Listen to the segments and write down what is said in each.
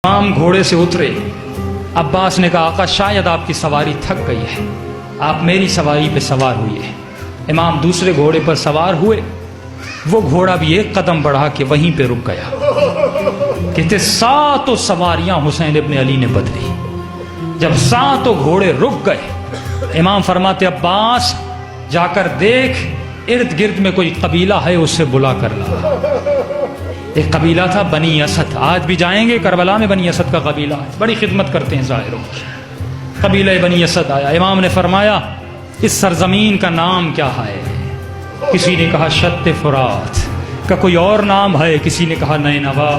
इमाम घोड़े से उतरे। अब्बास ने कहा, आका शायद आपकी सवारी थक गई है, आप मेरी सवारी पे सवार हुए। इमाम दूसरे घोड़े पर सवार हुए। वो घोड़ा भी एक कदम बढ़ा के वहीं पे रुक गया। कहते सातों सवारियां हुसैन इब्न अली ने बदली। जब सातों घोड़े रुक गए, इमाम फरमाते, अब्बास जाकर देख इर्द गिर्द में कोई कबीला है, उससे बुला कर ला। एक कबीला था बनी असद, आज भी जाएंगे करबला में बनी असद का कबीला है, बड़ी खिदमत करते हैं ज़ाहिरों की। कबीला बनी असद आया। इमाम ने फरमाया, इस सरजमीन का नाम क्या है? किसी ने कहा शत्ते फुरात। का कोई और नाम है? किसी ने कहा नैनवा।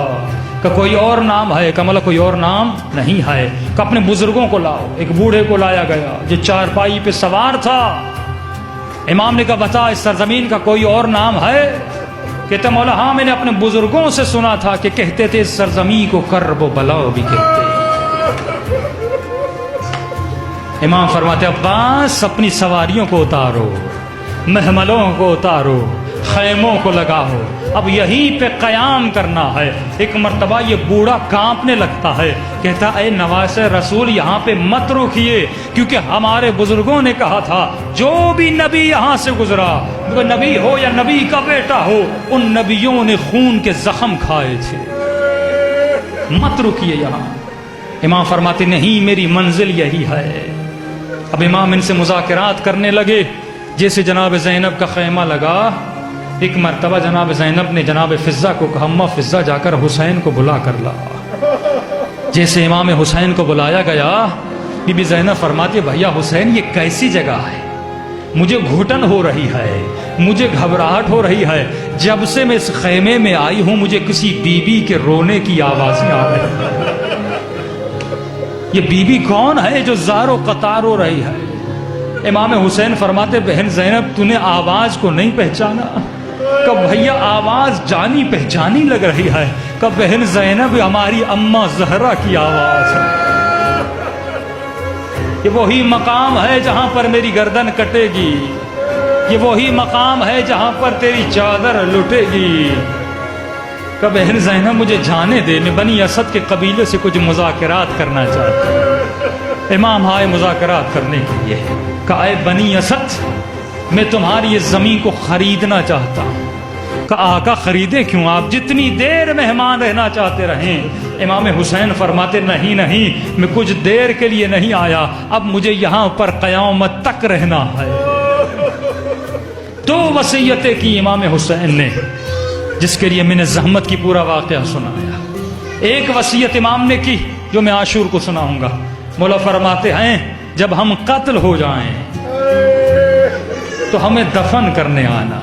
का कोई और नाम है? का मतलब कोई और नाम नहीं है। का अपने बुजुर्गों को लाओ। एक बूढ़े को लाया गया जो चारपाई पे सवार था। इमाम ने कहा, बता इस सरजमीन का कोई और नाम है? कहते मौला हाँ, मैंने अपने बुजुर्गों से सुना था कि कहते थे इस सरजमी को कर्ब बलाओ भी कहते। इमाम फरमाते, अब्बास अपनी सवारियों को उतारो, महमलों को उतारो, खैमों को लगाओ, अब यहीं पे कयाम करना है। एक मर्तबा ये बूढ़ा कांपने लगता है, कहता है नवासे रसूल यहाँ पे मत रुकिए, क्योंकि हमारे बुजुर्गों ने कहा था जो भी नबी यहाँ से गुजरा, वो नबी हो या नबी का बेटा हो, उन नबियों ने खून के जख्म खाए थे, मत रुकिए यहाँ। इमाम फरमाते, नहीं मेरी मंजिल यही है। अब इमाम इनसे मुज़ाकरात करने लगे। जैसे जनाब ज़ैनब का खैमा लगा, एक मरतबा जनाब ज़ैनब ने जनाब फ़िज़्ज़ा को कहा, अम्मा फ़िज़्ज़ा जाकर हुसैन को बुला कर ला। जैसे इमाम हुसैन को बुलाया गया, बीबी ज़ैनब फरमाती, भैया हुसैन ये कैसी जगह है? मुझे घुटन हो रही है, मुझे घबराहट हो रही है। जब से मैं इस खैमे में आई हूं मुझे किसी बीबी के रोने की आवाज़ें आ रही। ये बीबी कौन है जो ज़ारो कतार हो रही है? इमाम हुसैन फरमाते, बहन ज़ैनब तूने आवाज़ को नहीं पहचाना? कब भैया आवाज़ जानी पहचानी लग रही है। कब बहन ज़ैनब हमारी अम्मा ज़हरा की आवाज़ है। ये वही मकाम है जहां पर मेरी गर्दन कटेगी, ये वही मकाम है जहां पर तेरी चादर लुटेगी। कब बहन ज़ैनब मुझे जाने दे, मैं बनी असद के कबीले से कुछ मुज़ाकरात करना चाहता हूं। इमाम आए मुज़ाकरात करने के लिए। कहा ऐ बनी असद, मैं तुम्हारी ये ज़मीन को खरीदना चाहता हूँ। कहा आका खरीदे क्यों? आप जितनी देर मेहमान रहना चाहते रहें। इमाम हुसैन फरमाते, नहीं नहीं, मैं कुछ देर के लिए नहीं आया, अब मुझे यहाँ पर क़यामत तक रहना है। दो वसीयतें की इमाम हुसैन ने, जिसके लिए मैंने ज़हमत की पूरा वाक़या सुनाया। एक वसीयत इमाम ने की जो मैं आशूर को सुनाऊंगा। मौला फरमाते हैं, जब हम कत्ल हो जाएं तो हमें दफन करने आना,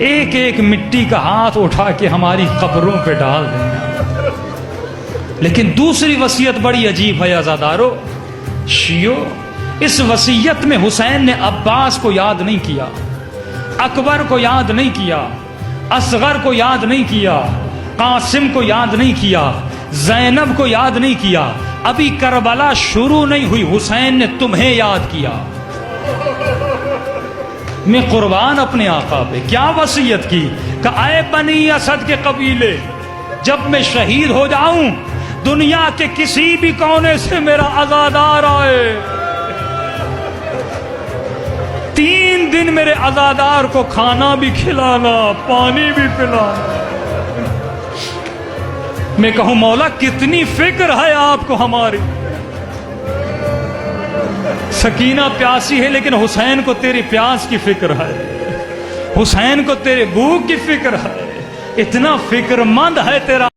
एक एक मिट्टी का हाथ उठा के हमारी कब्रों पे डाल देना। लेकिन दूसरी वसीयत बड़ी अजीब है अज़ादारो, शियो। इस वसीयत में हुसैन ने अब्बास को याद नहीं किया, अकबर को याद नहीं किया, असगर को याद नहीं किया, कासिम को याद नहीं किया, ज़ैनब को याद नहीं किया। अभी करबला शुरू नहीं हुई, हुसैन ने तुम्हें याद किया। मैं कुर्बान अपने आका पे। क्या वसीयत की? कि आए बनी असद के कबीले, जब मैं शहीद हो जाऊं, दुनिया के किसी भी कोने से मेरा अज़ादार आए, 3 दिन मेरे अज़ादार को खाना भी खिलाना, पानी भी पिलाना। मैं कहूं मौला कितनी फिक्र है आपको हमारी। सकीना प्यासी है, लेकिन हुसैन को तेरी प्यास की फिक्र है, हुसैन को तेरे भूख की फिक्र है। इतना फिक्रमंद है तेरा